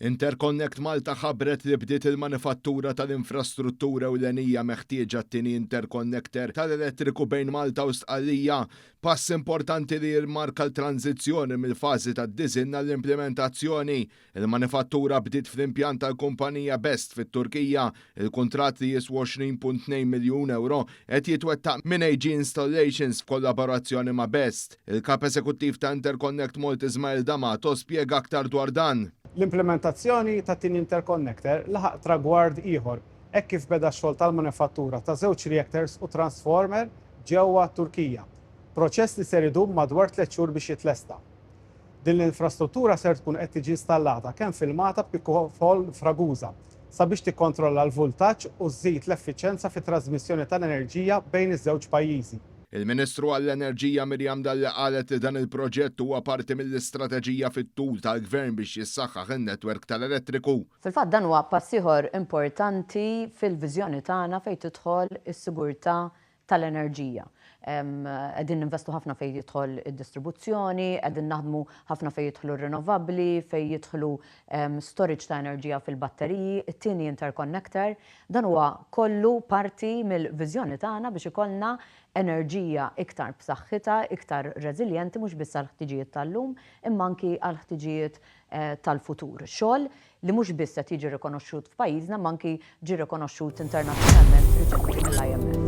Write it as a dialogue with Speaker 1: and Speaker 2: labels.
Speaker 1: Interconnect Malta ħabbret li bdiet il-manifattura tal-infrastruttura ewlenija meħtieġa t-tieni interconnector tal-elettriku bejn Malta u Stqarrija, pass importanti li jirmarka l-tranzizzjoni mill-fażi tad-disinn għall-implementazzjoni. Il-manifattura bdiet fl-impjant tal-kumpanija Best fit-Turkija. Il-kuntratt li jiswa 20.2 miljun euro qed jitwettaq minn AG Installations f'kollaborazzjoni ma' Best. Il-kap eżekuttiv ta' Interconnect Malta Ismail D'Amato spjega aktar dwar dan.
Speaker 2: L-implementazzjoni ta' tin interconnector laħaq tragward ieħor hekk kif beda x-xogħol tal-manifattura ta' żewġ reactors u transformer ġewwa Turkija. Proċess li ser idum madwar 3 xhur biex jitlesta. Din l-infrastruttura ser tkun qed tiġi installata kemm fil-Mata kif ukoll f'Ragusa sabiex tikkontrolla l-voltaġġ u żżid l-effiċjenza fit-trasmissjoni tal-enerġija bejn iż-żewġ pajjiżi.
Speaker 1: Il-Ministru għall-Enerġija Mirjam Dalli qalet li dan il-proġett huwa parti mill-istrateġija fit-tul tal-Gvern biex jissaħħaħ in-netwerk tal-elettriku.
Speaker 3: Fil-fatt dan huwa pass ieħor importanti fil-viżjoni tagħna fejn tidħol is-sigurtà tal-enerġija. Qegħdin ninvestu ħafna fejn jidħol id-distribuzzjoni, qegħdin naħdmu ħafna fejn jidħlu r-rinnovabbli, fejn jidħlu storage ta' enerġija fil-batteriji, it-tieni interconnector. Dan huwa kollu parti mill-viżjoni tagħna biex ikollna enerġija iktar b'saħħitha, iktar reżiljenti mhux biss għall-ħtiġijiet tal-lum, imma anki għall-ħtiġijiet tal-futur. Xogħol li mhux biss qed jiġi rikonoxxut f'pajjiżna, ma anki ġie rikonoxxut internazzjonalment riċenti mill-IMF.